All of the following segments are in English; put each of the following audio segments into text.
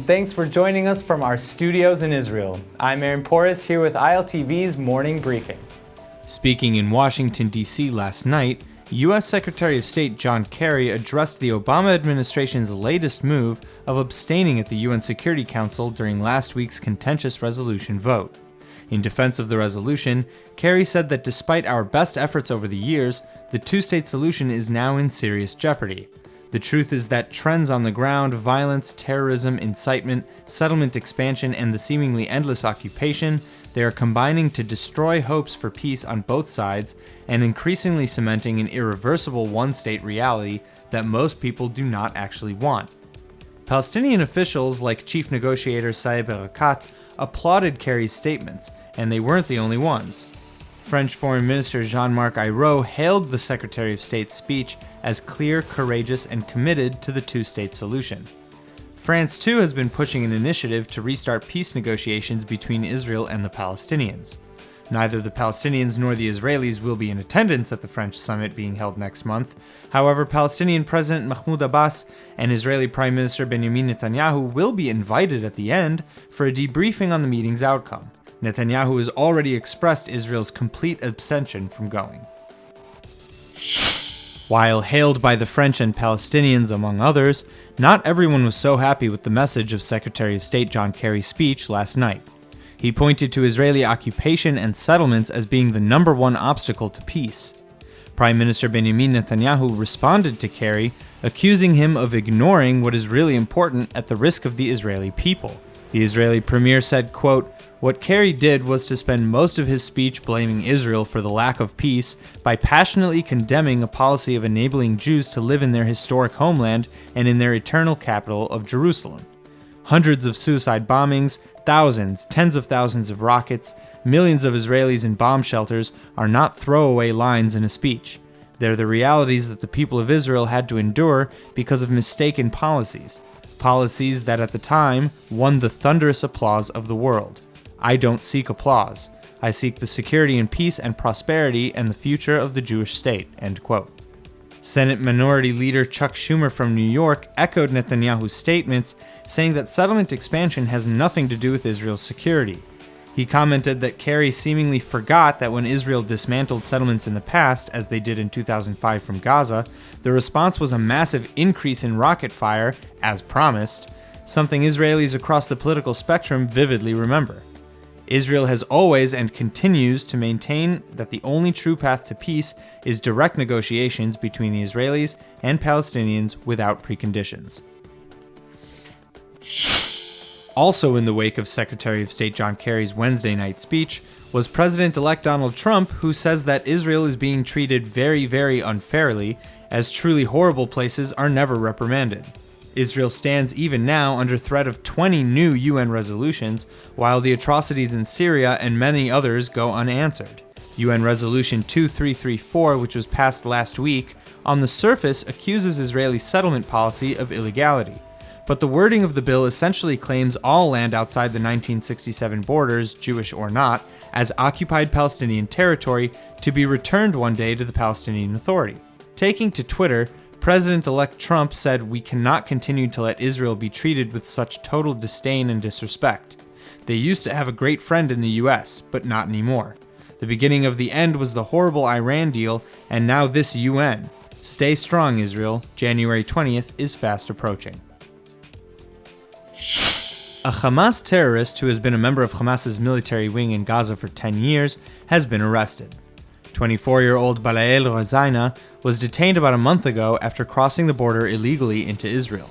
thanks for joining us from our studios in Israel. I'm Aaron Porras here with ILTV's Morning Briefing. Speaking in Washington, D.C. last night, U.S. Secretary of State John Kerry addressed the Obama administration's latest move of abstaining at the UN Security Council during last week's contentious resolution vote. In defense of the resolution, Kerry said that despite our best efforts over the years, the two-state solution is now in serious jeopardy. The truth is that trends on the ground, violence, terrorism, incitement, settlement expansion, and the seemingly endless occupation, they are combining to destroy hopes for peace on both sides and increasingly cementing an irreversible one-state reality that most people do not actually want. Palestinian officials like Chief Negotiator Saeb Erekat applauded Kerry's statements, and they weren't the only ones. French Foreign Minister Jean-Marc Ayrault hailed the Secretary of State's speech as clear, courageous, and committed to the two-state solution. France, too, has been pushing an initiative to restart peace negotiations between Israel and the Palestinians. Neither the Palestinians nor the Israelis will be in attendance at the French summit being held next month. However, Palestinian President Mahmoud Abbas and Israeli Prime Minister Benjamin Netanyahu will be invited at the end for a debriefing on the meeting's outcome. Netanyahu has already expressed Israel's complete abstention from going. While hailed by the French and Palestinians, among others, not everyone was so happy with the message of Secretary of State John Kerry's speech last night. He pointed to Israeli occupation and settlements as being the number one obstacle to peace. Prime Minister Benjamin Netanyahu responded to Kerry, accusing him of ignoring what is really important at the risk of the Israeli people. The Israeli premier said, quote, "What Kerry did was to spend most of his speech blaming Israel for the lack of peace by passionately condemning a policy of enabling Jews to live in their historic homeland and in their eternal capital of Jerusalem. Hundreds of suicide bombings, thousands, tens of thousands of rockets, millions of Israelis in bomb shelters are not throwaway lines in a speech. They're the realities that the people of Israel had to endure because of mistaken policies. Policies that at the time won the thunderous applause of the world. I don't seek applause. I seek the security and peace and prosperity and the future of the Jewish state." End quote. Senate Minority Leader Chuck Schumer from New York echoed Netanyahu's statements, saying that settlement expansion has nothing to do with Israel's security. He commented that Kerry seemingly forgot that when Israel dismantled settlements in the past, as they did in 2005 from Gaza, the response was a massive increase in rocket fire, as promised, something Israelis across the political spectrum vividly remember. Israel has always and continues to maintain that the only true path to peace is direct negotiations between the Israelis and Palestinians without preconditions. Also in the wake of Secretary of State John Kerry's Wednesday night speech was President-elect Donald Trump, who says that Israel is being treated very, very unfairly, as truly horrible places are never reprimanded. Israel stands even now under threat of 20 new UN resolutions, while the atrocities in Syria and many others go unanswered. UN Resolution 2334, which was passed last week, on the surface accuses Israeli settlement policy of illegality. But the wording of the bill essentially claims all land outside the 1967 borders, Jewish or not, as occupied Palestinian territory to be returned one day to the Palestinian Authority. Taking to Twitter, President-elect Trump said, "We cannot continue to let Israel be treated with such total disdain and disrespect. They used to have a great friend in the U.S., but not anymore. The beginning of the end was the horrible Iran deal, and now this UN. Stay strong, Israel. January 20th is fast approaching." A Hamas terrorist who has been a member of Hamas's military wing in Gaza for 10 years has been arrested. 24-year-old Balael Rozaina was detained about a month ago after crossing the border illegally into Israel.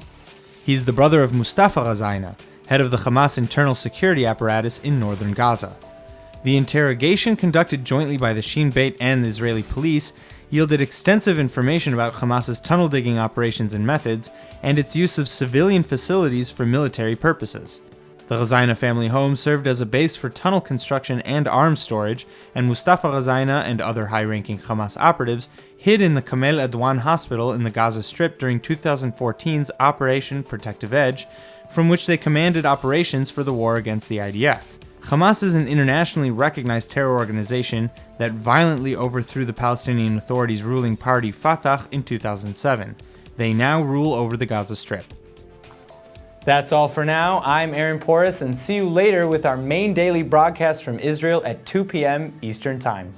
He's the brother of Mustafa Rozaina, head of the Hamas internal security apparatus in northern Gaza. The interrogation conducted jointly by the Shin Bet and the Israeli police yielded extensive information about Hamas's tunnel digging operations and methods, and its use of civilian facilities for military purposes. The Rozaina family home served as a base for tunnel construction and arms storage, and Mustafa Rozaina and other high-ranking Hamas operatives hid in the Kamel Adwan hospital in the Gaza Strip during 2014's Operation Protective Edge, from which they commanded operations for the war against the IDF. Hamas is an internationally recognized terror organization that violently overthrew the Palestinian Authority's ruling party Fatah in 2007. They now rule over the Gaza Strip. That's all for now. I'm Aaron Porras, and see you later with our main daily broadcast from Israel at 2 p.m. Eastern Time.